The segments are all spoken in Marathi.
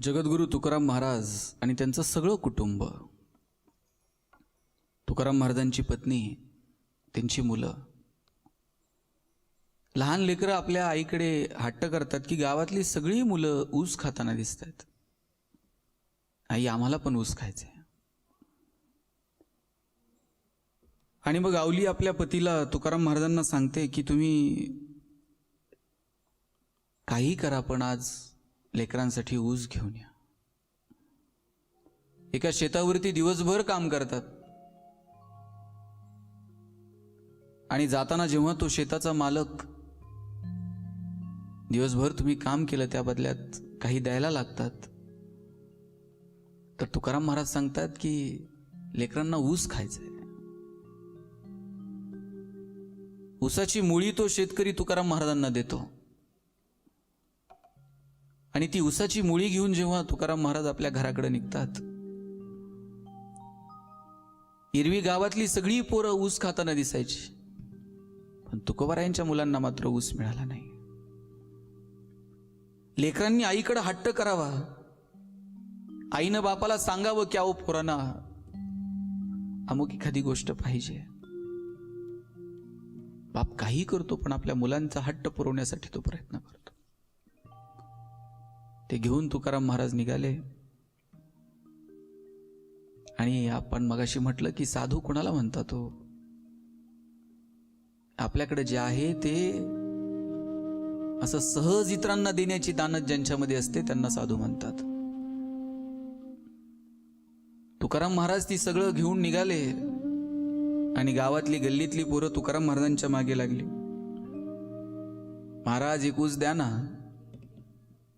जगद्गुरू तुकाराम महाराज आणि त्यांचं सगळं कुटुंब, तुकाराम महाराजांची पत्नी, त्यांची मुलं, लहान लेकरं आपल्या आईकडे हट्ट करतात की गावातली सगळी मुलं ऊस खाताना दिसतात. आई, आम्हाला पण ऊस खायचंय. आणि मग आवली आपल्या पतीला तुकाराम महाराजांना सांगते की तुम्ही काही करा पण आज लेकरांसाठी ऊस घेऊन या. एका शेतावरती दिवसभर काम करतात आणि जाताना जेव्हा तो शेताचा मालक, दिवसभर तुम्ही काम केलं त्या बदल्यात काही द्यायला लागतात, तर तुकाराम महाराज सांगतात की लेकरांना ऊस खायचंय. ऊसाची मुळी तो शेतकरी तुकाराम महाराजांना देतो आणि ती ऊसाची मुळी घेऊन जेव्हा तुकाराम महाराज आपल्या घराकडे निघतात, एरवी गावातली सगळी पोरं ऊस खाताना दिसायची, पण तुकोबारायांच्या मुलांना मात्र ऊस मिळाला नाही. लेकरांनी आईकडे हट्ट करावा, आईनं बापाला सांगावं की अहो पोरांना अमुक एखादी गोष्ट पाहिजे. बाप काही करतो पण आपल्या मुलांचा हट्ट पुरवण्यासाठी तो प्रयत्न करतो. ते घेऊन तुकाराम महाराज निघाले. आणि आपण मगाशी म्हटलं की साधू कोणाला म्हणतात? तो आपल्याकडे जे आहे ते असं सहज इतरांना देण्याची दानत ज्यांच्यामध्ये असते त्यांना साधू म्हणतात. तुकाराम महाराज ती सगळं घेऊन निघाले आणि गावातली गल्लीतली पोरं तुकाराम महाराजांच्या मागे लागली. महाराज, एक ऊस द्या ना.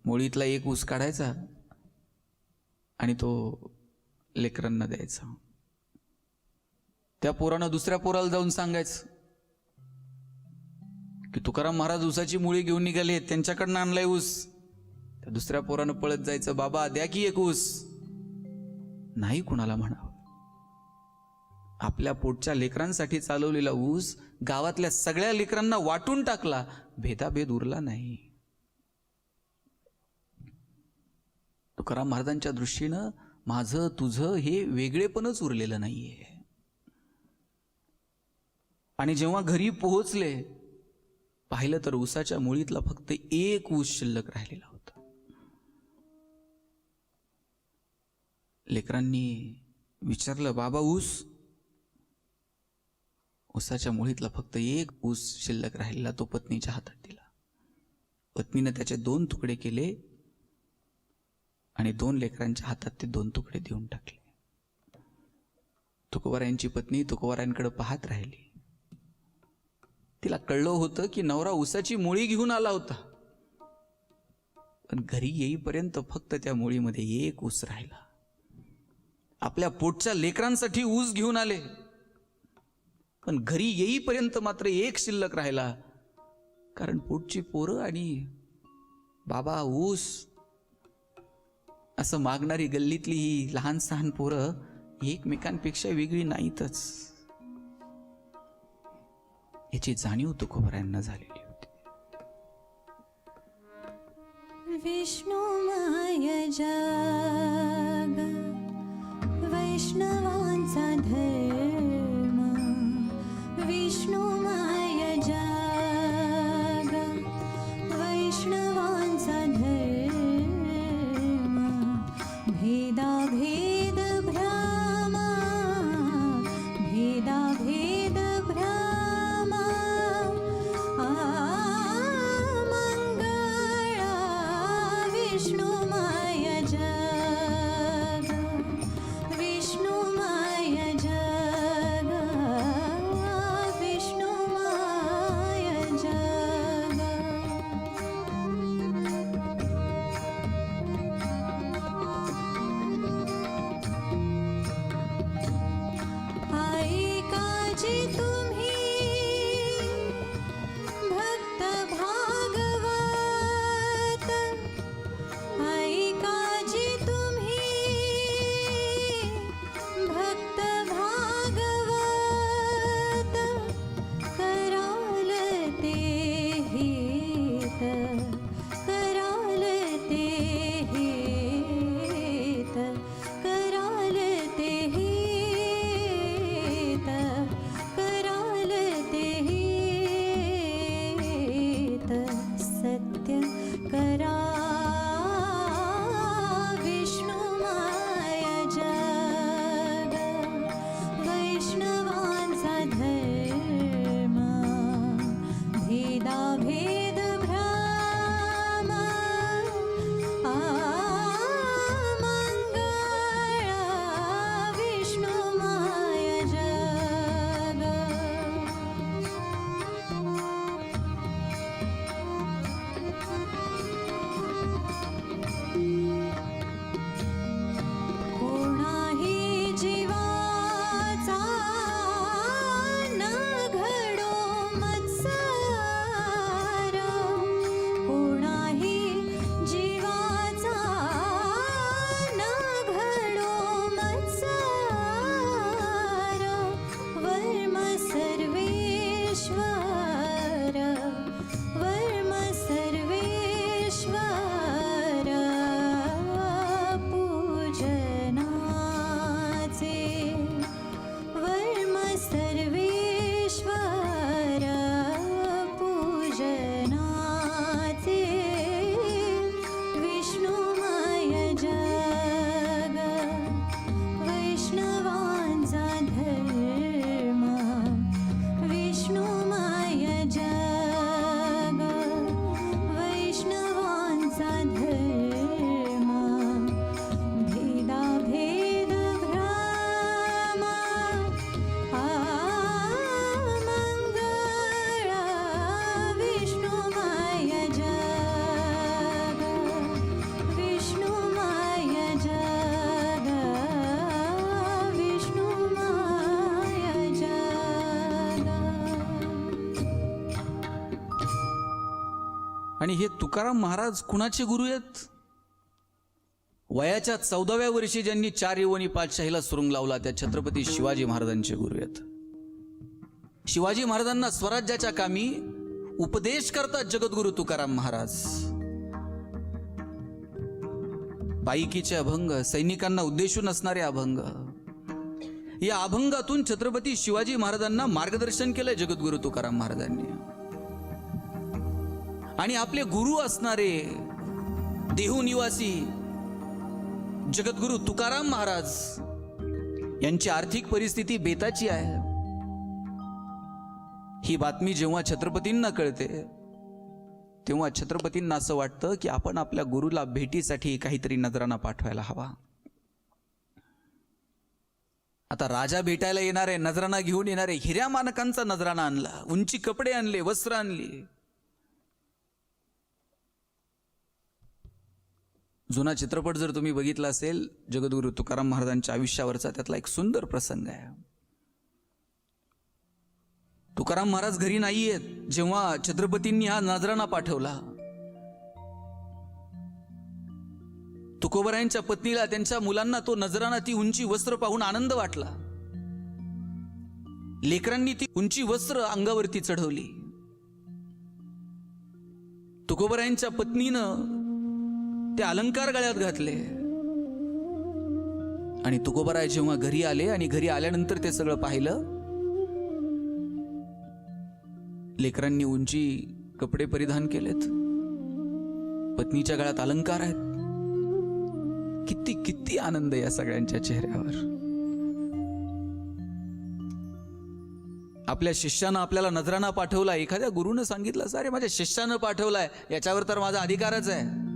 मुळीतला एक ऊस काढायचा आणि तो लेकरांना द्यायचा. त्या पोरानं दुसऱ्या पोराला जाऊन सांगायचं की तुकाराम महाराज ऊसाची मुळी घेऊन निघाले, त्यांच्याकडनं आणलाय ऊस. त्या दुसऱ्या पोरानं पळत जायचं, बाबा द्या की एक ऊस. नाही कुणाला म्हणावं. आपल्या पोटच्या लेकरांसाठी चालवलेला ऊस गावातल्या सगळ्या लेकरांना वाटून टाकला, भेदाभेद उरला नाही. तुकाराम महाराजांच्या दृष्टीनं माझं तुझं हे वेगळेपणच उरलेलं नाहीये. आणि जेव्हा घरी पोहोचले, पाहिलं तर ऊसाच्या मुळीतला फक्त एक ऊस शिल्लक राहिलेला होता. लेकरांनी विचारलं, बाबा ऊस? ऊसाच्या मुळीतला फक्त एक ऊस शिल्लक राहिलेला तो पत्नीच्या हातात दिला. पत्नीने त्याचे 2 तुकडे केले आणि 2 लेकरांच्या हातात ते 2 तुकडे देऊन टाकले. तुकोबारायांची पत्नी तुकोबारायांकडे पाहत राहिली. तिला कळलं होतं की नवरा ऊसाची मुळी घेऊन आला होता, पण घरी येईपर्यंत फक्त त्या मुळीमध्ये एक ऊस राहिला. आपल्या पोटच्या लेकरांसाठी ऊस घेऊन आले, पण घरी येईपर्यंत मात्र एक शिल्लक राहिला. कारण पोटची पोरं आणि बाबा ऊस असं मागणारी गल्लीतली ही लहान सहान पोरं एकमेकांपेक्षा वेगळी नाहीतच, याची जाणीव तुकोबारायांना झालेली होती. विष्णुमय जग वैष्णवांचा धर्म, विष्णुमय जग वैष्णवांचा धर्म, भेदाभेद भ्रम, भेदाभेद भ्रम, मंगळा विष्णुमय जग, विष्णुमय आणि हे तुकाराम महाराज कुणाचे गुरु आहेत? वयाच्या 14व्या वर्षी ज्यांनी 4 यवनी पातशाहीला सुरुंग लावला त्या छत्रपती शिवाजी महाराजांचे गुरु आहेत. शिवाजी महाराजांना स्वराज्याच्या कामी उपदेश करतात जगद्गुरु तुकाराम महाराज. पायकीचे अभंग, सैनिकांना उद्देशून असणारे अभंग, या अभंगातून छत्रपती शिवाजी महाराजांना मार्गदर्शन केलंय जगद्गुरु तुकाराम महाराजांनी. आणि आपले गुरु असणारे देहू निवासी जगद्गुरु तुकाराम महाराज यांची आर्थिक परिस्थिती बेताची आहे. ही बातमी जेव्हा छत्रपतींना कळते तेव्हा छत्रपतींना असं वाटतं की आपण आपल्या गुरुला भेटीसाठी काहीतरी नजराना पाठवायला हवा. आता राजा भेटायला येणारे, नजराना घेऊन येणारे, हिऱ्या मानकांचा नजराना आणला, उंची कपडे आणले, वस्त्र आणली. जुना चित्रपट जर तुम्ही बघितला असेल जगद्गुरु तुकाराम महाराजांच्या आयुष्यावरचा, त्यातला एक सुंदर प्रसंग आहे. तुकाराम महाराज घरी नाहीयेत जेव्हा छत्रपतींनी हा नजराना पाठवला. तुकोबरायांच्या पत्नीला, त्यांच्या मुलांना तो नजराना, ती उंची वस्त्र पाहून आनंद वाटला. लेकरांनी ती उंची वस्त्र अंगावरती चढवली. तुकोबरायांच्या पत्नीनं ते अलंकार गळ्यात घातले. आणि तुकोबराय जेव्हा घरी आले आणि घरी आल्यानंतर ते सगळं पाहिलं, लेकरांनी उंची कपडे परिधान केलेत, पत्नीच्या गळ्यात अलंकार आहेत. किती किती आनंद या सगळ्यांच्या चेहऱ्यावर. आपल्या शिष्यानं आपल्याला नजराना पाठवला. एखाद्या गुरुनं सांगितलं अरे माझ्या शिष्यानं पाठवलाय, याच्यावर तर माझा अधिकारच आहे.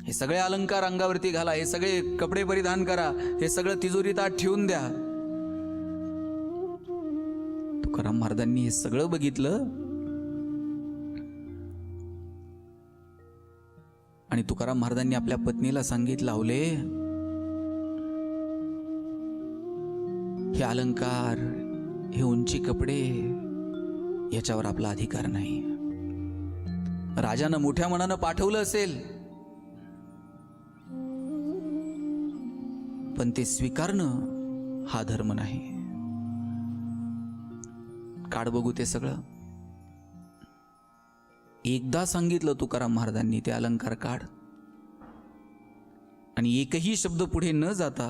हे सगळे अलंकार अंगावरती घाला, हे सगळे कपडे परिधान करा, हे सगळं तिजोरीत आत ठेवून द्या. तुकाराम महाराजांनी हे सगळं बघितलं आणि तुकाराम महाराजांनी आपल्या पत्नीला सांगितलं, आवले, हे अलंकार, हे उंची कपडे, याच्यावर आपला अधिकार नाही. राजानं मोठ्या मनानं पाठवलं असेल, पण ते स्वीकारणं हा धर्म नाही. काढ बघू ते सगळं. एकदा सांगितलं तुकाराम महाराजांनी, ते अलंकार काढ. आणि एकही शब्द पुढे न जाता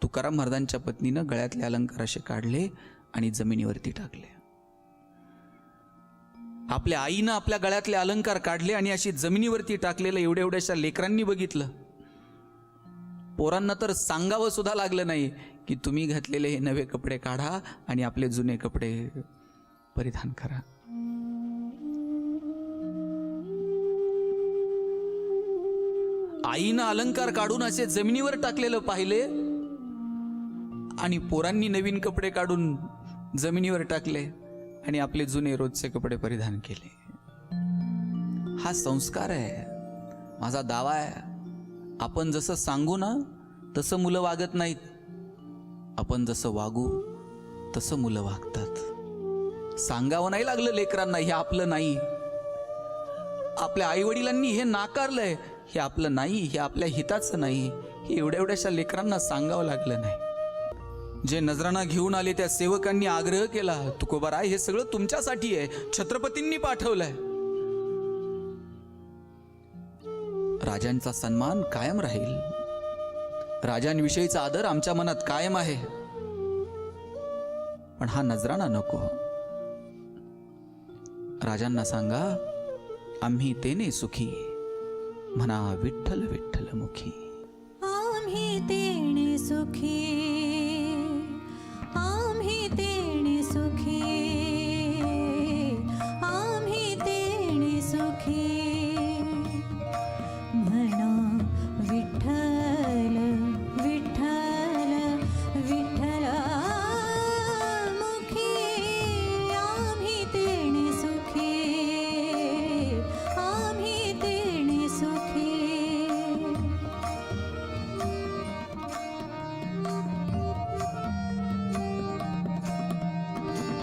तुकाराम महाराजांच्या पत्नीनं गळ्यातले अलंकार असे काढले आणि जमिनीवरती टाकले. आपल्या आईनं आपल्या गळ्यातले अलंकार काढले आणि अशी जमिनीवरती टाकलेलं एवढ्या एवढ्याशा लेकरांनी बघितलं. पोरांना तर सांगावं सुद्धा लागलं नाही की तुम्ही घातलेले हे नवे कपडे काढा आणि आपले जुने कपडे परिधान करा. आईनं अलंकार काढून असे जमिनीवर टाकलेलं पाहिले आणि पोरांनी नवीन कपडे काढून जमिनीवर टाकले आणि आपले जुने रोजचे कपडे परिधान केले. हा संस्कार आहे. माझा दावा आहे, आपण जसं सांगू ना तसं मुलं वागत नाहीत, आपण जसं वागू तसं मुलं वागतात. सांगावं नाही लागलं लेकरांना हे आपलं नाही. आपल्या आईवडिलांनी हे नाकारलंय, हे आपलं नाही, हे आपल्या हिताचं नाही, हे एवढ्या एवढ्याशा लेकरांना सांगावं लागलं नाही. जे नजराना घेऊन आले त्या सेवकांनी आग्रह केला, तुकोबाराय, हे सगळं तुमच्यासाठी आहे, छत्रपतींनी पाठवलंय. राजांचा सन्मान कायम राहील, राजांविषयीचा आदर आमच्या मनात कायम आहे, पण हा नजराना नको. राजांना सांगा, आम्ही तेने सुखी, म्हणा विठ्ठल विठ्ठल मुखी. आम्ही तेने सुखी, आम्ही तेने सुखी, आम्ही तेने सुखी, म्हणा विठ्ठल विठ्ठल विठ्ठल मुखी. आम्ही तेने सुखी, आम्ही तेने सुखी.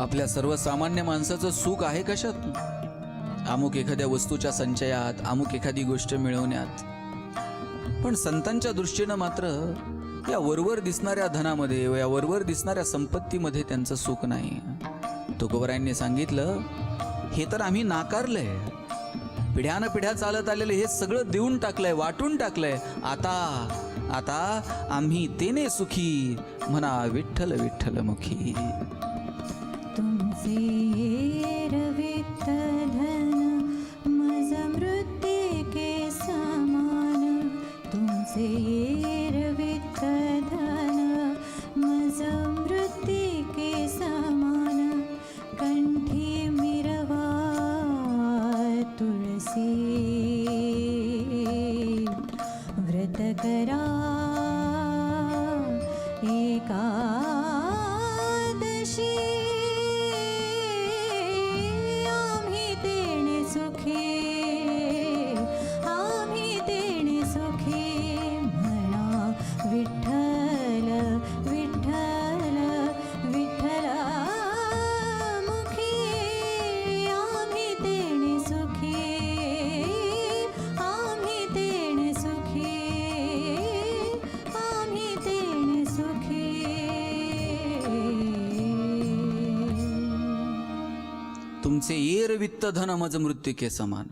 आपल्या सर्वसामान्य माणसाचं सुख आहे कशात? अमुक एखाद्या वस्तूच्या संचयात, अमुक एखादी गोष्ट मिळवण्यात. पण संतांच्या दृष्टीनं मात्र या वरवर दिसणाऱ्या धनामध्ये, या वरवर दिसणाऱ्या संपत्तीमध्ये त्यांचं सुख नाही. तुकोबरायांनी सांगितलं, हे तर आम्ही नाकारलंय. पिढ्यानं पिढ्या चालत आलेलं हे सगळं देऊन टाकलंय, वाटून टाकलंय. आता आम्ही तेने सुखी, म्हणा विठ्ठल विठ्ठल मुखी. तुमचे येर विठ्ठल मज मृत्तिके समान. तुमचे येर विठ्ठल मज मृत्तिके समान. कंठी मिरवा तुळसी व्रत करा एकादशी. आम्ही तेणे सुखी, आम्ही तेणे सुखी. म्हणा विठ्ठल विठ्ठल विठ्ठल मुखी. आम्ही तेणे सुखी, आम्ही तेणे सुखी, आम्ही तेणे सुखी. तुमचे येर वित्त धन मज मृत्तिके समान.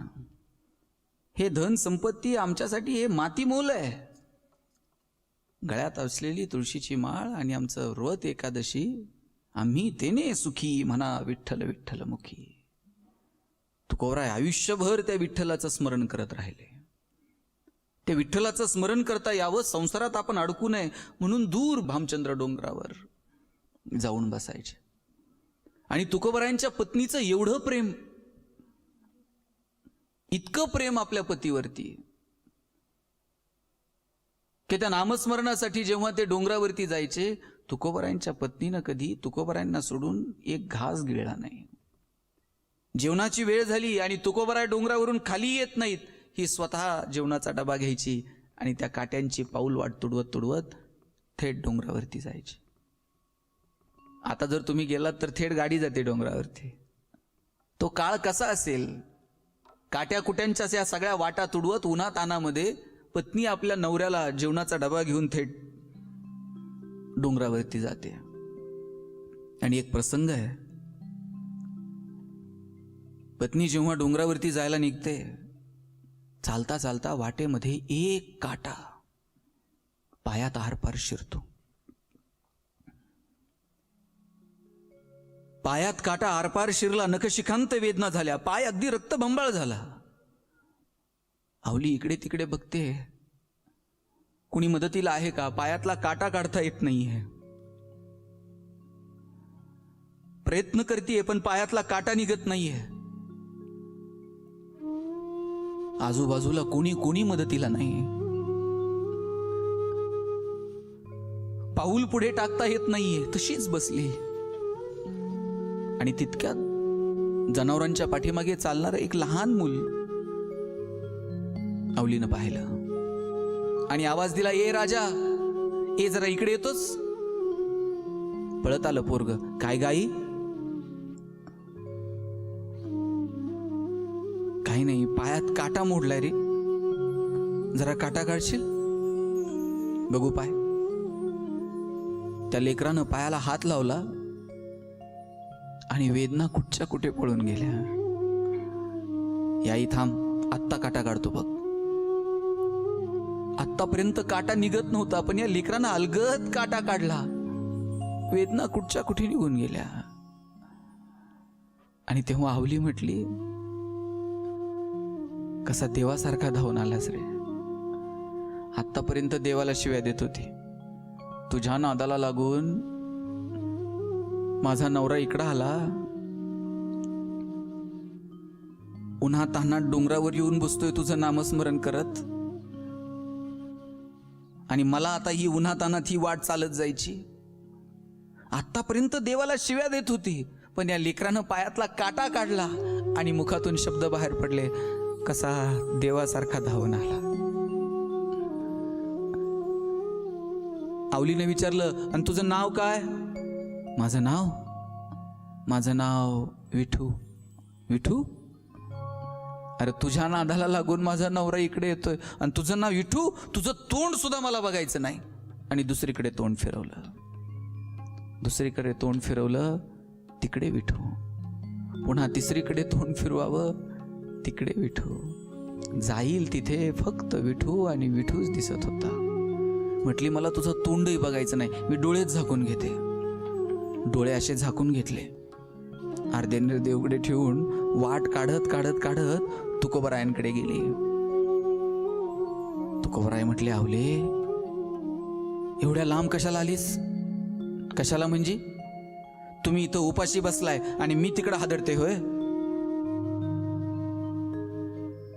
हे धन संपत्ती आमच्यासाठी हे माती मोल आहे. गळ्यात असलेली तुळशीची माळ आणि आमचं व्रत एकादशी, आम्ही तेने सुखी, म्हणा विठ्ठल विठ्ठल मुखी. तुकोबराय आयुष्यभर त्या विठ्ठलाचं स्मरण करत राहिले. ते विठ्ठलाचं स्मरण करता यावं, संसारात आपण अडकू नये म्हणून दूर भामचंद्र डोंगरावर जाऊन बसायचे. आणि तुकोबरायांच्या पत्नीचं एवढं प्रेम, इतकं प्रेम आपल्या पतीवरती, की त्या नामस्मरणासाठी जेव्हा ते डोंगरावरती जायचे, तुकोबरायांच्या पत्नीनं कधी तुकोबरायांना सोडून एक घास गिळला नाही. जेवणाची वेळ झाली आणि तुकोबराय डोंगरावरून खाली येत नाहीत, ही स्वतः जेवणाचा डबा घ्यायची आणि त्या काट्यांची पाऊल वाट तुडवत तुडवत थेट डोंगरावरती जायची. आता जर तुम्ही गेलात तर थेट गाडी जाते डोंगरावरती. तो काळ कसा असेल, काट्या कुट्यांच्या या सगळ्या वाटा तुडवत उन्हात तानामध्ये पत्नी आपल्या नवऱ्याला जेवणाचा डबा घेऊन थेट डोंगरावरती जाते. आणि एक प्रसंग आहे, पत्नी जेव्हा डोंगरावरती जायला निघते, चालता चालता वाटेमध्ये एक काटा पायात आरपार शिरतो. पायात काटा आरपार शिरला, नखशिखांत वेदना झाल्या, पाय अगदी रक्तबंबाळ झाला. आवली इकडे तिकडे बघते, कुणी मदतीला आहे का? पायातला काटा काढता येत नाहीये. प्रयत्न करतीये पण पायातला काटा निघत नाहीये. आजूबाजूला कोणी मदतीला नाही. पाऊल पुढे टाकता येत नाहीये, तशीच बसली. आणि तितक्यात जनावरांच्या पाठीमागे चालणारं एक लहान मूल आवलीनं पाहिलं आणि आवाज दिला, ए राजा, ए जरा इकडे येतोस? पळत आलं पोरग. काय गाई? काही नाही, पायात काटा मोडलाय रे, जरा काटा काढशील? बघू पाय. त्या लेकरानं पायाला हात लावला आणि वेदना कुठच्या कुठे पळून गेल्या. याई थांब, आत्ता काटा काढतो बघ. आत्तापर्यंत काटा निघत नव्हता, पण या लेकरानं अलगद काटा काढला. वेदना कुठच्या कुठे निघून गेल्या. आणि तेव्हा आवली म्हटली, कसा देवासारखा धावून आलास रे. आत्तापर्यंत देवाला शिव्या देत होती, तुझ्या नादाला लागून माझा नवरा इकडं आला, उन्हा तान्हात डोंगरावर येऊन बसतोय तुझं नामस्मरण करत, आणि मला आता ही उन्हा तान्हात ही वाट चालत जायची. आतापर्यंत देवाला शिव्या देत होती, पण या लेकरानं पायातला काटा काढला आणि मुखातून शब्द बाहेर पडले, कसा देवासारखा धावून आला. आवलीने विचारलं, आणि तुझं नाव काय? माझं नाव विठू. विठू? अरे तुझ्या नादाला लागून माझा नवरा इकडे येतोय आणि तुझं नाव विठू, तुझं तोंड सुद्धा मला बघायचं नाही. आणि दुसरीकडे तोंड फिरवलं, तिकडे विठू. पुन्हा तिसरीकडे तोंड फिरवावं, तिकडे विठू. जाईल तिथे फक्त विठू आणि विठूच दिसत होता. म्हटली मला तुझं तोंडही बघायचं नाही. मी डोळेच झाकून घेते. डोळे असे झाकून घेतले. अर्धे निर्दे उघडे ठेवून वाट काढत काढत काढत तुकोबरायांकडे गेली. तुकोबराय म्हटले, आवले एवढ्या लांब कशाला आलीस? कशाला म्हणजे? तुम्ही इथं उपाशी बसलाय आणि मी तिकडं हादरते होय?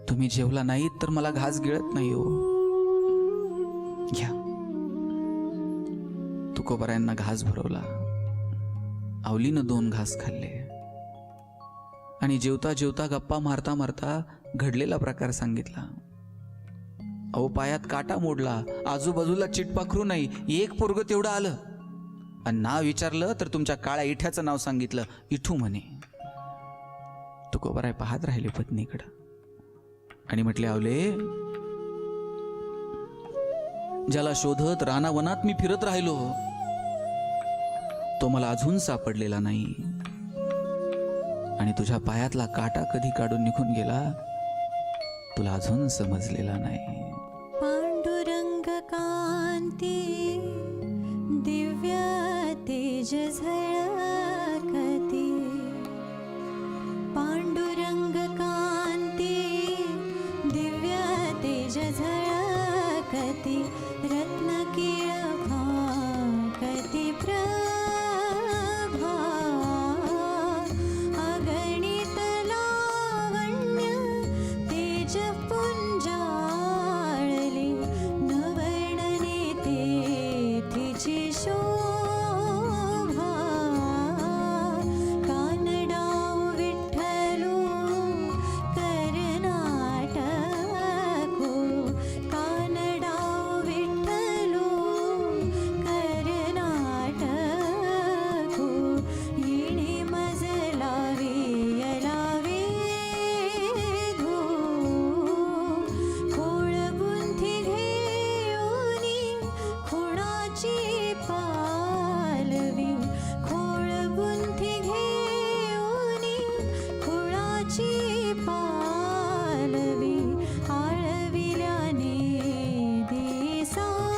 तुम्ही जेवला नाहीत तर मला घास गिळत नाही हो. घ्या. तुकोबरायांना घास भरवला. आवलीनं 2 घास खाल्ले आणि जेवता जेवता गप्पा मारता मारता घडलेला प्रकार सांगितला. अहो पायात काटा मोडला, आजूबाजूला चिटपाखरू नाही, एक पोरगं तेवढं आलं आणि नाव विचारलं तर तुमच्या काळ्या इठ्याचं नाव सांगितलं, इठू म्हणे. तुकोबराय पाहत राहिले पत्नीकडं आणि म्हटले, आवले ज्याला शोधत रानावनात मी फिरत राहिलो तो मला अजून सापडलेला नाही आणि तुझ्या पायातला काटा कधी काढून निघून गेला तुला अजून समजलेला नाही. पांडुरंग कांती दिव्य तेज झळकती. पांडुरंग कांती दिव्य तेज झळकती. रत्नकिळ फाकती प्रभा. अगणित लावण्य तेज पुंजाळली. नवर्णने तेथीची शोभा. कानडाव विठ्ठलू कर्नाटको. कानडाव विठ्ठलू कर्नाटको. येणे मजलावी यलावे धो. खोळबुंथी घेऊनी खुणाची पालवी. खोळबुंथी घेऊनी खुणाची पालवी. आळविल्याने दिसादो.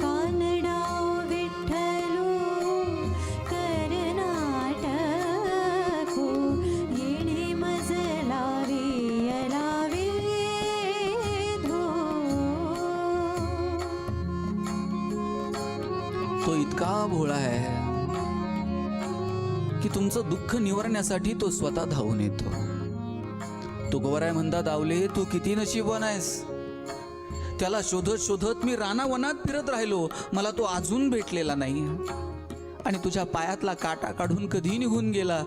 कानडाव विठ्ठलू कर्नाटको. येणे मजलावी यलावे धो. तो इतका भोळा आहे की तुमचं दुःख निवारण्यासाठी तो स्वतः धावून येतो. तुकोबराय म्हणतात, आवले तू किती नशीबवान आहेस. त्याला शोधत शोधत मी रानावनात फिरत राहिलो, मला तो अजून भेटलेला नाही आणि तुझ्या पायातला काटा काढून कधी निघून गेला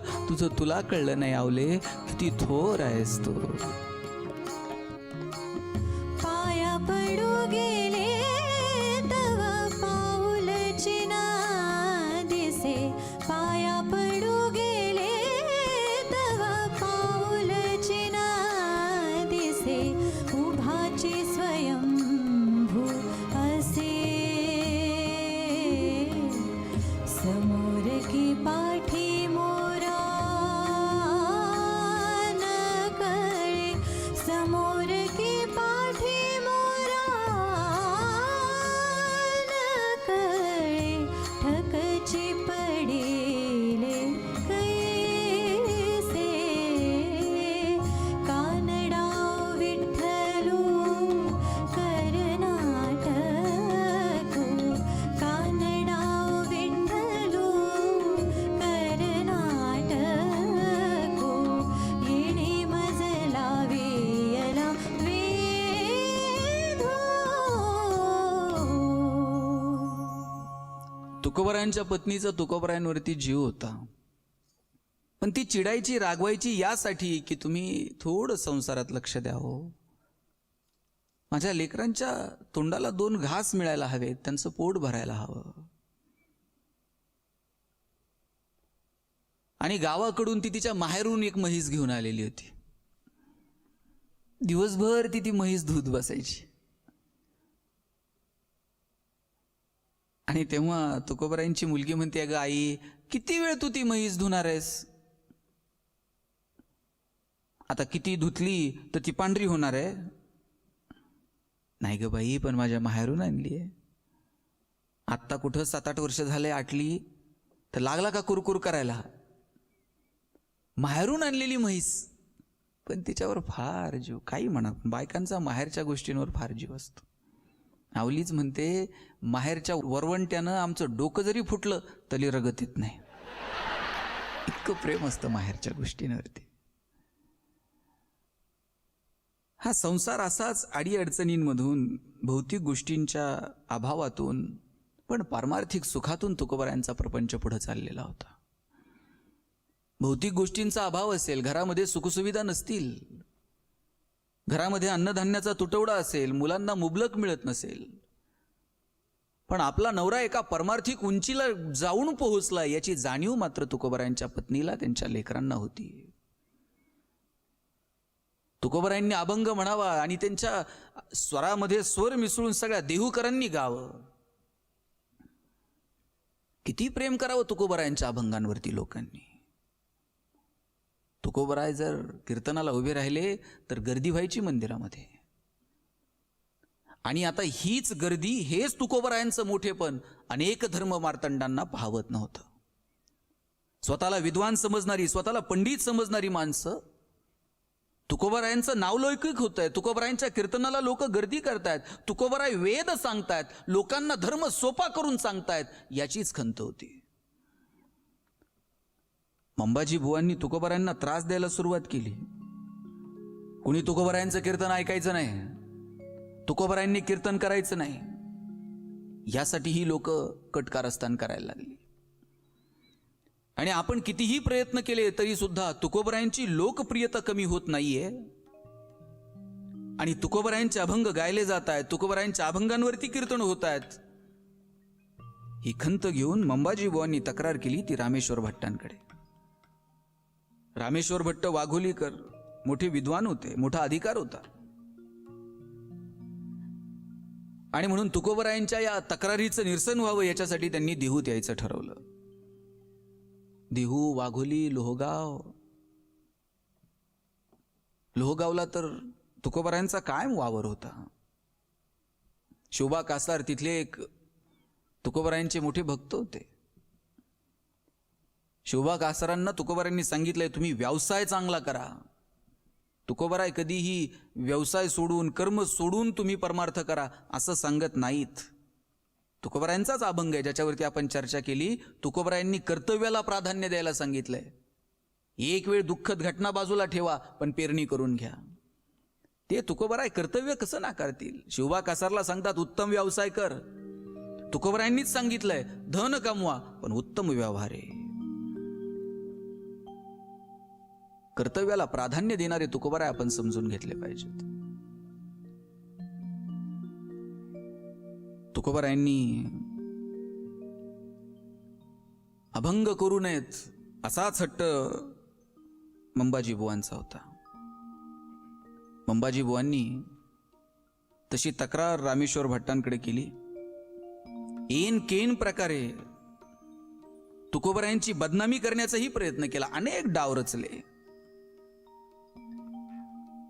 तुला कळलं नाही. आवले किती थोर आहेस तू. पाया पडू गेले तव पाऊल चिना दिसे. पाया पडू गेले तव पाऊल चिना दिसे. उभाची स्वयंभू असे. समोर की पाठी मोरा न कळे. समोर की पाठी मोरा न कळे. ठकची पडेले कैसे. कानडाव विठ्ठलू कर्नाटको. कानडाव विठ्ठलू कर्नाटको. येणे मजलावी यलावे धो. तुकोबरायांच्या पत्नीचा तुकोबरायांवरती जीव होता, पण ती चिडायची रागवायची यासाठी की तुम्ही थोडं संसारात लक्ष द्यावं. माझ्या लेकरांच्या तोंडाला 2 घास मिळायला हवेत, त्यांचं पोट भरायला हवं. आणि गावाकडून ती तिच्या माहेरून एक म्हैस घेऊन आलेली होती. दिवसभर ती म्हैस दूध बसायची. आणि तेव्हा तुकोबरायांची मुलगी म्हणते, अगं आई, किती वेळ तू ती म्हैस धुणार आहेस? आता किती धुतली तर ती पांढरी होणार आहे. नाही ग बाई, पण माझ्या माहेरून आणली आहे. आत्ता कुठं 7-8 वर्ष झाले आटली तर लागला का कुरकुर करायला. माहेरून आणलेली म्हैस, पण तिच्यावर फार जीव. काही म्हणा, बायकांचा माहेरच्या गोष्टींवर फार जीव असतो. आवलीच म्हणते, माहेरच्या वरवंट्यानं आमचं डोकं जरी फुटलं तरी रगत येत नाही. इतकं प्रेम असतं माहेरच्या गोष्टींवरती. हा संसार असाच अडीअडचणींमधून, भौतिक गोष्टींच्या अभावातून, पण पारमार्थिक सुखातून तुकोबरायांचा प्रपंच पुढे चाललेला होता. भौतिक गोष्टींचा अभाव असेल, घरामध्ये सुखसुविधा नसतील, घरामध्ये अन्नधान्याचा तुटवडा असेल, मुलांना मुबलक मिळत नसेल, पण आपला नवरा एका परमार्थिक उंचीला जाऊन पोहोचला याची जाणीव मात्र तुकोबरायांच्या पत्नीला, त्यांच्या लेकरांना होती. तुकोबरायांनी अभंग म्हणावा आणि त्यांच्या स्वरामध्ये स्वर मिसळून सगळ्या देहूकरांनी गावं. किती प्रेम करावं तुकोबरायांच्या अभंगांवरती लोकांनी. तुकोबराय जर कीर्तनाला उभे राहिले तर गर्दी व्हायची मंदिरामध्ये. आणि आता हीच गर्दी, हेच तुकोबरायांचं मोठेपण अनेक धर्म मार्तंडांना पाहवत नव्हतं. स्वतःला विद्वान समजणारी, स्वतःला पंडित समजणारी माणसं तुकोबरायांचं नावलौकिक होत आहे. तुकोबरायांच्या कीर्तनाला लोक गर्दी करतायत. तुकोबराय वेद सांगतायत, लोकांना धर्म सोपा करून सांगतायत, याचीच खंत होती. मंबाजी बुवांनी तुकोबरायांना त्रास द्यायला सुरुवात केली. कुणी तुकोबरायांचं कीर्तन ऐकायचं नाही, तुकोबरायांनी कीर्तन करायचं नाही, यासाठी ही लोक कटकारस्थान करायला लागली. आणि आपण कितीही प्रयत्न केले तरी सुद्धा तुकोबरायांची लोकप्रियता कमी होत नाहीये. आणि तुकोबरायांचे अभंग गायले जात आहेत, तुकोबरायांच्या अभंगांवरती कीर्तन होत आहेत. ही खंत घेऊन मंबाजी बुवांनी तक्रार केली ती रामेश्वर भट्टांकडे. रामेश्वर भट्ट वाघोलीकर मोठे विद्वान होते, मोठा अधिकार होता. आणि म्हणून तुकोबरायांच्या या तक्रारीचं निरसन व्हावं याच्यासाठी त्यांनी देहूत यायचं ठरवलं. देहू, वाघोली, लोहगावला तर तुकोबरायांचा कायम वावर होता. शोभा कासार तिथले एक तुकोबरायांचे मोठे भक्त होते. शोभा कासारांना तुकोबरायांनी सांगितलंय, तुम्ही व्यवसाय चांगला करा. तुकोबराय कधीही व्यवसाय सोडून, कर्म सोडून तुम्ही परमार्थ करा असं सांगत नाहीत. तुकोबरायांचाच अभंग आहे ज्याच्यावरती आपण चर्चा केली. तुकोबरायांनी कर्तव्याला प्राधान्य द्यायला सांगितलंय. एक वेळ दुःखद घटना बाजूला ठेवा, पण पेरणी करून घ्या. ते तुकोबराय कर्तव्य कसं नाकारतील? शोभा कासारला सांगतात उत्तम व्यवसाय कर. तुकोबरायांनीच सांगितलंय धन कमवा, पण उत्तम व्यवहार आहे. कर्तव्याला प्राधान्य देणारे तुकोबराय आपण समजून घेतले पाहिजेत. तुकोबरायांनी अभंग करू नयेत असाच हट्ट मंबाजी बुवांचा होता. मंबाजी बुवांनी तशी तक्रार रामेश्वर भट्टांकडे केली. ऐन केन प्रकारे तुकोबरायांची बदनामी करण्याचाही प्रयत्न केला. अनेक डाव रचले.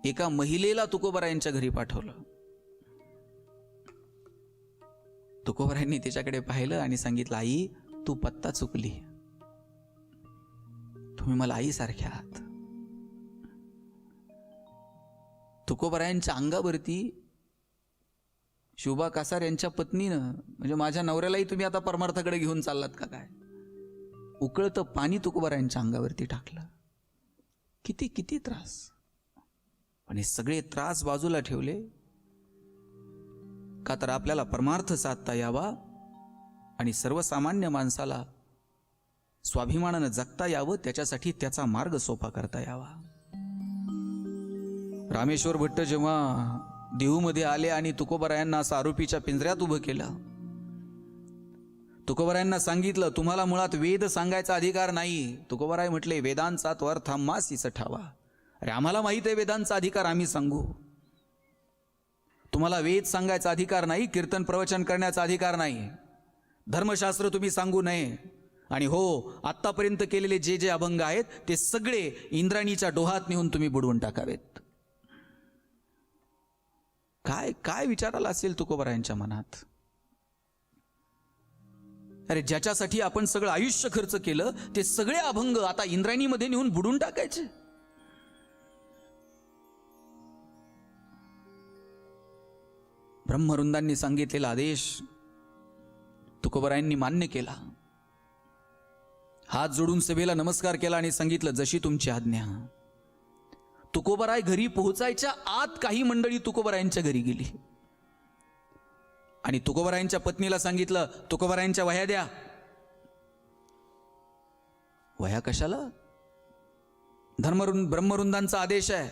एका महिलेला तुकोबरायांच्या घरी पाठवलं. तुकोबरायांनी तिच्याकडे पाहिलं आणि सांगितलं, आई तू पत्ता चुकली, तुम्ही मला आई सारख्या आहात. तुकोबरायांच्या अंगावरती शोभा कासार यांच्या पत्नीनं, म्हणजे माझ्या नवऱ्यालाही तुम्ही आता परमार्थाकडे घेऊन चाललात का काय, उकळतं पाणी तुकोबरायांच्या अंगावरती टाकलं. किती किती त्रास. पण हे सगळे त्रास बाजूला ठेवले का तर आपल्याला परमार्थ साधता यावा आणि सर्वसामान्य माणसाला स्वाभिमानानं जगता यावं, त्याच्यासाठी त्याचा मार्ग सोपा करता यावा. रामेश्वर भट्ट जेव्हा देहूमध्ये आले आणि तुकोबरायांना असं आरोपीच्या पिंजऱ्यात उभं केलं, तुकोबरायांना सांगितलं, तुम्हाला मुळात वेद सांगायचा अधिकार नाही. तुकोबराय म्हटले, वेदांचा तो अर्थ आम्हास ठावा. अरे आम्हाला माहित आहे वेदांचा अधिकार, आम्ही सांगू. तुम्हाला वेद सांगायचा अधिकार नाही, कीर्तन प्रवचन करण्याचा अधिकार नाही, धर्मशास्त्र तुम्ही सांगू नये. आणि हो, आत्तापर्यंत केलेले जे जे अभंग आहेत ते सगळे इंद्राणीच्या डोहात नेऊन तुम्ही बुडवून टाकावेत. काय काय विचारायला असेल तुकोबरायांच्या मनात. अरे ज्याच्यासाठी आपण सगळं आयुष्य खर्च केलं ते सगळे अभंग आता इंद्रायणीमध्ये नेऊन बुडून टाकायचे. ब्रह्मवृंदांनी सांगितलेला आदेश तुकोबरायांनी मान्य केला. हात जोडून सभेला नमस्कार केला आणि सांगितलं, जशी तुमची आज्ञा. तुकोबराय घरी पोहोचायच्या आत काही मंडळी तुकोबरायांच्या घरी गेली आणि तुकोबरायांच्या पत्नीला सांगितलं, तुकोबरायांच्या वह्या द्या. वह्या कशाला? ब्रह्मवृंदांचा आदेश आहे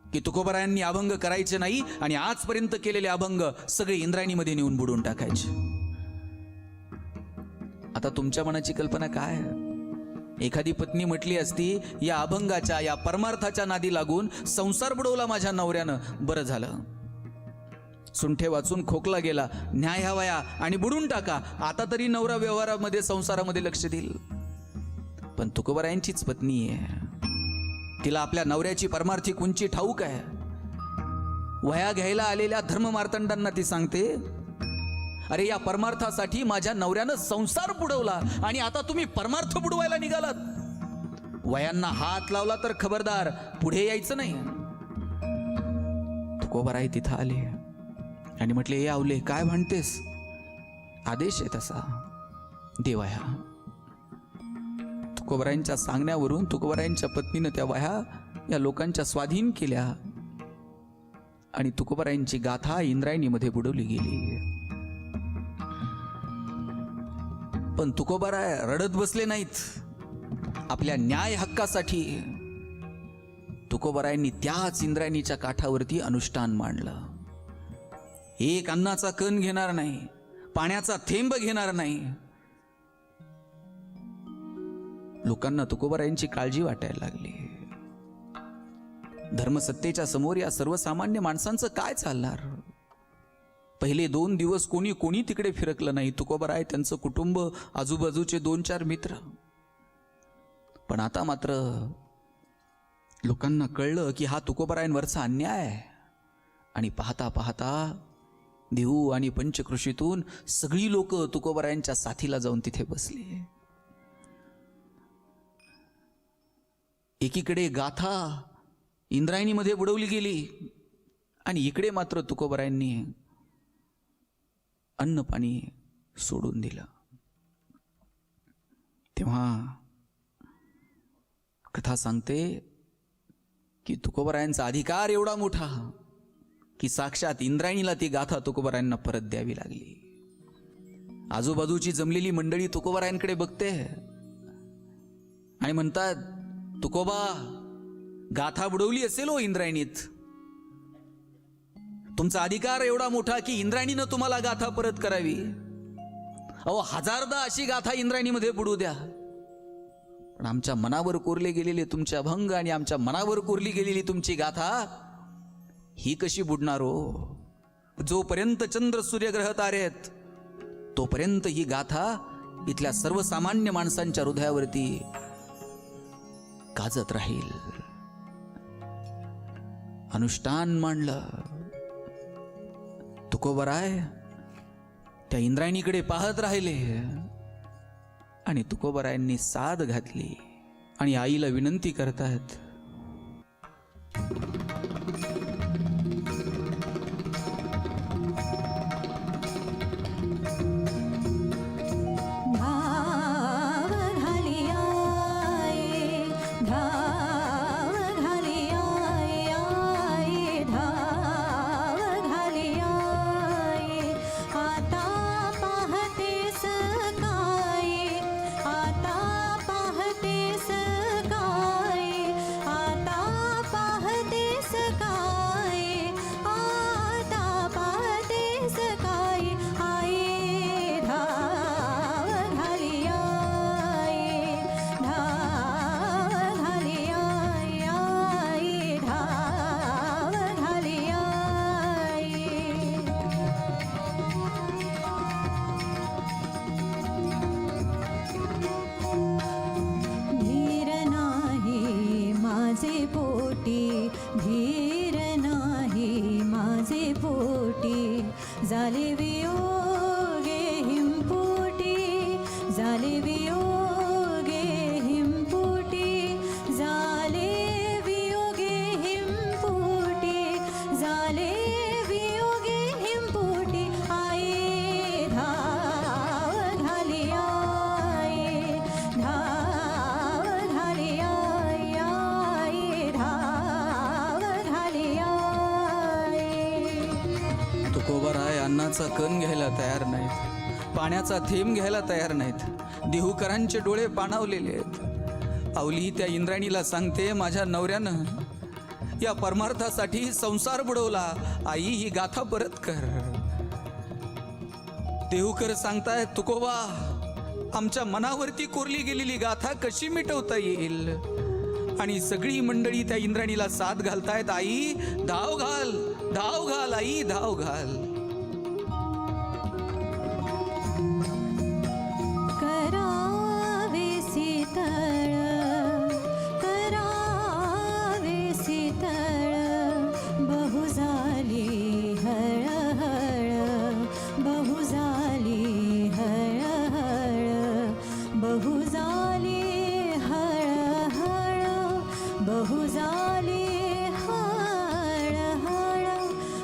की तुकोबरायांनी अभंग करायचे नाही आणि आजपर्यंत केलेले अभंग सगळे इंद्रायणीमध्ये नेऊन बुडवून टाकायचे. आता तुमच्या मनाची कल्पना काय? एखादी पत्नी म्हटली असती, या अभंगाच्या या परमार्थाच्या नादी लागून संसार बुडवला माझ्या नवऱ्यानं, बरं झालं, सुंठे वाचून खोकला गेला, न्याय हवाया आणि बुडून टाका, आता तरी नवरा व्यवहारामध्ये संसारामध्ये लक्ष देईल. पण तुकोबरायांचीच पत्नी आहे, तिला आपल्या नवऱ्याची परमार्थी कुंची ठाऊक आहे. वह्या घ्यायला आलेल्या धर्ममार्तंडांना ती सांगते, अरे या परमार्थासाठी माझ्या नवऱ्यानं संसार बुडवला आणि आता तुम्ही परमार्थ बुडवायला निघालात. वयांना हात लावला तर खबरदार, पुढे यायचं नाही. तुकोबराय तिथं आले आणि म्हटले, हे आवले काय म्हणतेस? आदेश आहे तसा, देवाया. तुकोबरायांच्या सांगण्यावरून तुकोबरायांच्या पत्नीनं त्या वह्या या लोकांच्या स्वाधीन केल्या आणि तुकोबरायांची गाथा इंद्रायणीमध्ये बुडवली गेली. पण तुकोबराय रडत बसले नाहीत. आपल्या न्याय हक्कासाठी तुकोबरायांनी त्याच इंद्रायणीच्या काठावरती अनुष्ठान मांडलं. एक अन्नाचा कण घेणार नाही, पाण्याचा थेंब घेणार नाही. लोकांना तुकोबरायांची काळजी वाटायला लागली. धर्मसत्तेच्या समोर या सर्वसामान्य माणसांचं काय चालणार? पहिले 2 दिवस कोणी तिकडे फिरकलं नाही. तुकोबराय, त्यांचं कुटुंब, आजूबाजूचे 2-4 मित्र. पण आता मात्र लोकांना कळलं की हा तुकोबरायांवरचा अन्याय आहे. आणि पाहता पाहता देहू आणि पंचकृषीतून सगळी लोक तुकोबरायांच्या साथीला जाऊन तिथे बसली. एकीकडे गाथा इंद्रायणीमध्ये बुडवली गेली आणि इकडे मात्र तुकोबरायांनी अन्न पाणी सोडून दिलं. तेव्हा कथा सांगते की तुकोबरायांचा अधिकार एवढा मोठा की साक्षात इंद्रायणीला ती गाथा तुकोबरायांना परत द्यावी लागली. आजूबाजूची जमलेली मंडळी तुकोबरायांकडे बघते आणि म्हणतात, तुकोबा, गाथा बुडवली असेल हो इंद्रायणीत, तुमचा अधिकार एवढा मोठा की इंद्रायणीनं तुम्हाला गाथा परत करावी. अहो, 1000दा अशी गाथा इंद्रायणीमध्ये बुडू द्या, पण आमच्या मनावर कोरले गेलेले तुमचे अभंग आणि आमच्या मनावर कोरली गेलेली तुमची गाथा ही कशी बुडणार हो? जोपर्यंत चंद्र सूर्यग्रह तारे आहेत तोपर्यंत ही गाथा इथल्या सर्वसामान्य माणसांच्या हृदयावरती गाजत राहील. अनुष्ठान मांडलं. तुकोबराय त्या इंद्रायणीकडे पाहत राहिले आणि तुकोबरायांनी साद घातली आणि आईला विनंती करतात, वियोगे हिमपुटी झाले वियोगे हिमपुटी झाले वियोगे हिमपुटी आई धाव घाली आई धाव घाली आई धाव घाली आई तुकोबाराय अन्नाचा कण घ्यायला तयार नाहीत, पाण्याचा थेंब घ्यायला तयार नाहीत. देहूकरांचे डोळे पाणावलेले आहेत. अवली त्या इंद्राणीला सांगते, माझ्या नवऱ्यानं या परमार्थासाठी संसार बुडवला, आई ही गाथा परत कर. देहूकर सांगतायत, तुकोबा आमच्या मनावरती कोरली गेलेली गाथा कशी मिटवता येईल. आणि सगळी मंडळी त्या इंद्राणीला साथ घालतायत, आई धाव घाल, धाव घाल, आई धाव घाल. करावे शीतळ करावे शीतळ बहु झाली हळहळ बहु झाली हळहळ बहु झाली हळहळ बहु झाली हळहळ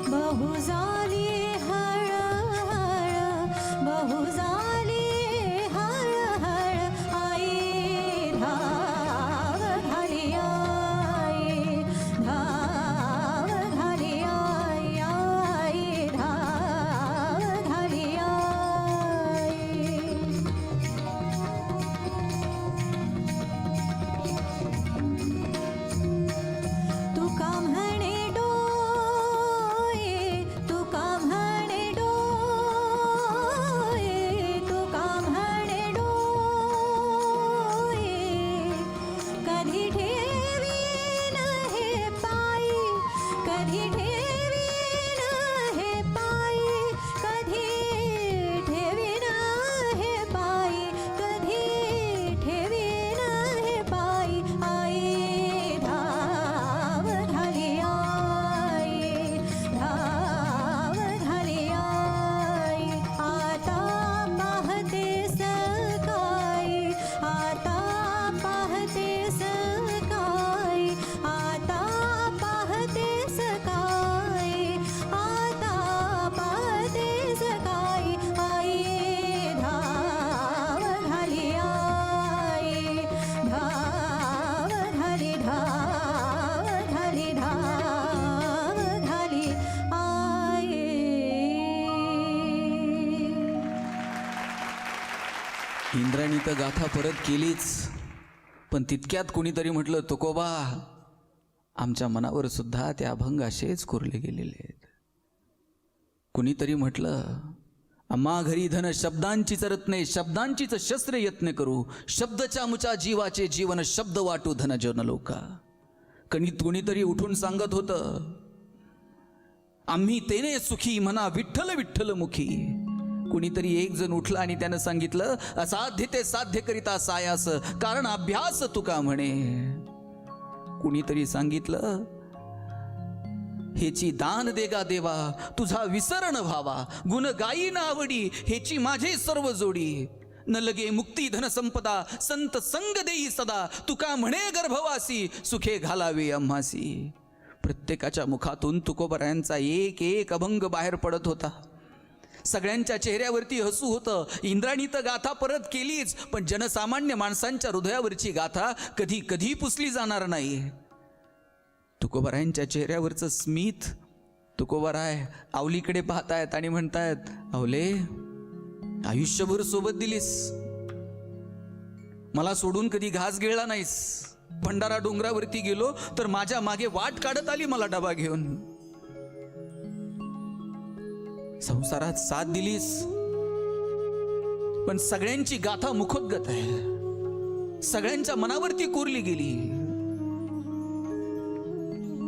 बहु झाली हळहळ बहु झाली हळहळ आई धाव घाली आई धाव घाली आई धाव घाली आई तुका म्हणे डोळे तुका म्हणे डोळे तुका म्हणे डोळे कधी ठेवीन हे पायी कधी ठेवीन हे पायी कधी ठेवीन हे पायी कधी ठेवीन हे पायी आई धाव घाली आई धाव घाली आई आता पाहते सकाळी आता पाहते सकाळी आता पाहते सकाळी आता पाहते सकाळी आई धाव घाली आई धाव घाली धाव घाली धाव घाली आई. इंद्राणी तर गाथा परत केलीच, पण तितक्यात कुणीतरी म्हटलं, तुकोबा आमच्या मनावर सुद्धा ते अभंग असेच कोरले गेलेले आहेत. कुणीतरी म्हटलं, अम्मा घरी धन शब्दांची चरत नाही, शब्दांचीच शस्त्र यत्न करू, शब्दच्या मुचा जीवाचे जीवन शब्द वाटू धन जन लोका. कुणीतरी उठून सांगत होतं, आम्ही तेने सुखी म्हणा विठ्ठल विठ्ठल मुखी. कुणीतरी एक जण उठला आणि त्यानं सांगितलं, असाध्य ते साध्य करिता सायास कारण अभ्यास तुका म्हणे. कुणीतरी सांगितलं, हेची दान देगा देवा तुझा विसरण व्हावा, गुण गायी ना आवडी हेची माझे सर्व जोडी. न लगे मुक्ती धन संपदा संत संग देई सदा, तुका म्हणे गर्भवासी सुखे घालावे आम्हासी. प्रत्येकाच्या मुखातून तुकोबरायांचा एक एक अभंग बाहेर पडत होता. सगळ्यांच्या चेहऱ्यावरती हसू होतं. इंद्राणी तर गाथा परत केलीच, पण जनसामान्य माणसांच्या हृदयावरची गाथा कधी कधी पुसली जाणार नाही. तुकोबरायांच्या चेहऱ्यावरचं स्मित, तुकोबराय अवलीकडे पाहतायत आणि म्हणतायत, अवले आयुष्यभर सोबत दिलीस, मला सोडून कधी घास गिळला नाहीस, भंडारा डोंगरावरती गेलो तर माझ्या मागे वाट काढत आली मला डबा घेऊन, संसारात साथ दिलीस, पण सगळ्यांची गाथा मुखोद्गत आहे, सगळ्यांच्या मनावरती कोरली गेली.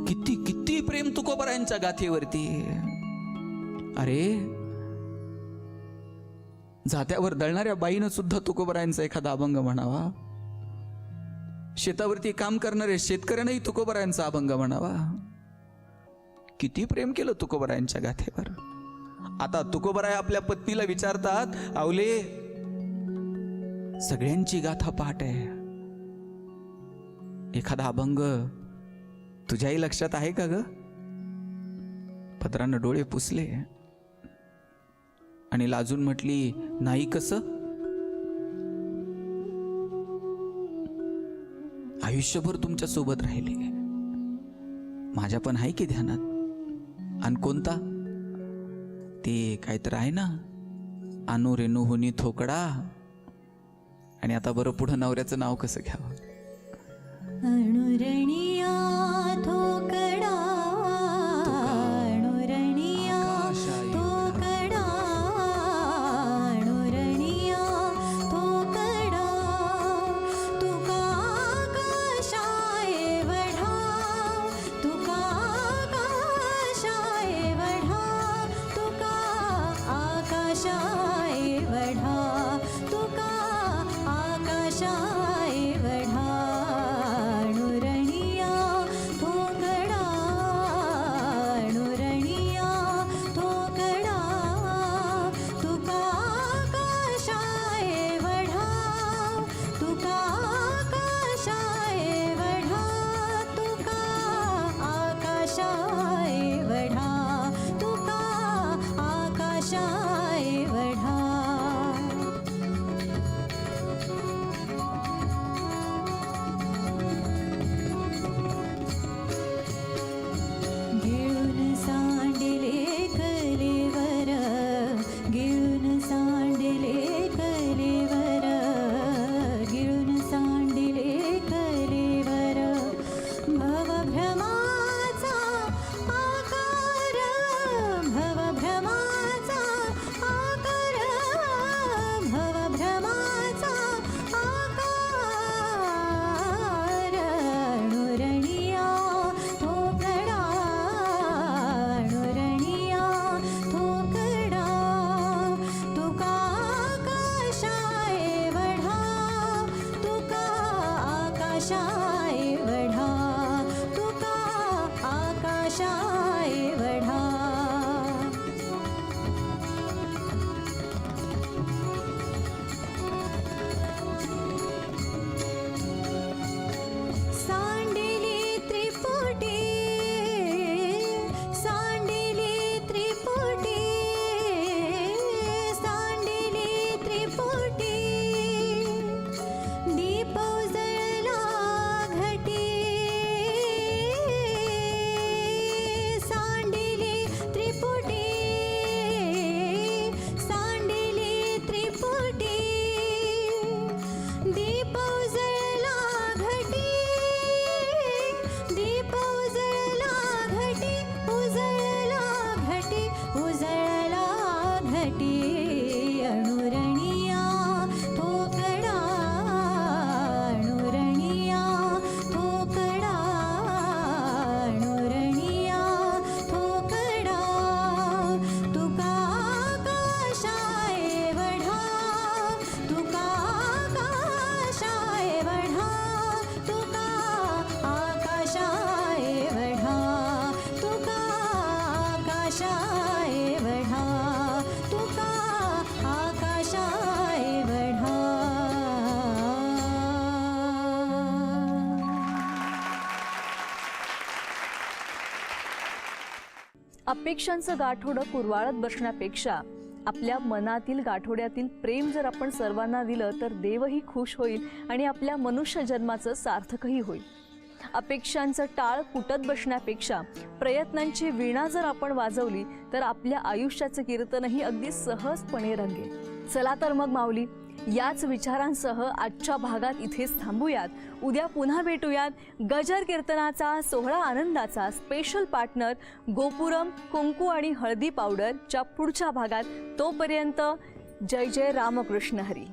किती किती प्रेम तुकोबरायांच्या गाथेवरती. अरे जात्यावर दळणाऱ्या बाईनं सुद्धा तुकोबरायांचा एखादा अभंग म्हणावा, शेतावरती काम करणारे शेतकऱ्यांनाही तुकोबरायांचा अभंग म्हणावा. किती प्रेम केलं तुकोबरायांच्या गाथेवर. आता तुकोबराय आपल्या पत्नीला विचारतात, अवले सगळ्यांची गाथा पाठ आहे. एखादा अभंग तुझ्याही लक्षात आहे का ग? पदरानं डोळे पुसले आणि लाजून म्हटली, नाही. कसं? आयुष्यभर तुमच्या सोबत राहिले, माझ्या पण आहे की ध्यानात. आणि कोणता? ते काय तर आहे ना, आणू रेणू होनी थोकडा. आणि आता बरं पुढं नवऱ्याचं नाव कसं घ्यावं? अणुरणिया थोकडा, अणुरणिया थोकडा, अणुरणिया थोकडा. तुका आकाशाए वढा, तुका आकाशाए वढा, तुका आकाशाए वढा, तुका आकाशाए वढा. अणुरणिया थोकडा, अणुरणिया थोकडा. तुका आकाशाए वढा, तुका आकाशाए वढा, तुका आकाशाए वढा, तुका आकाशाए वढा. गिळून सांडले कलेवर, गिळून सांडले कलेवर, गिळून सांडले कलेवर. भवभ्रमाचा आकार, भवभ्रमाचा आकार, भवभ्रमाचा आकार. अणुरणिया थोकडा, अणुरणिया थोकडा. तुका आकाशाए वढा, तुका आकाशाए वढा, तुका आकाशाए वढा. सांडली त्रिपुटी, सांडली त्रिपुटी, सांडली त्रिपुटी. दीप उजळला घटी, सांडली त्रिपुटी, सांडली त्रिपुटी. दीप उजळला घटी, दीप उजळला घटी, उजळला घटी, उजळला घटी. अणुरणिया थोकडा, अणुरणिया थोकडा, अणुरणिया थोकडा. तुका आकाशाए वढा, तुका आकाशाए वढा, तुका आकाशाए वढा, तुका आकाशाए वढा, तुका आकाशाए वढा. अपेक्षांचं गाठोडं कुरवाळत बसण्यापेक्षा आपल्या मनातील गाठोड्यातील प्रेम जर आपण सर्वांना दिलं तर देवही खुश होईल आणि आपल्या मनुष्य जन्माचं सार्थकही होईल. अपेक्षांचं टाळ कुटत बसण्यापेक्षा प्रयत्नांची वीणा जर आपण वाजवली तर आपल्या आयुष्याचं कीर्तनही अगदी सहजपणे रंगेल. चला तर मग माऊली, याच विचारांसह आजच्या भागात इथेच थांबूयात. उद्या पुन्हा भेटूयात. गजर कीर्तनाचा सोहळा आनंदाचा स्पेशल पार्टनर गोपुरम कुंकू आणि हळदी पावडरच्या पुढच्या भागात. तोपर्यंत जय जय रामकृष्ण हरी.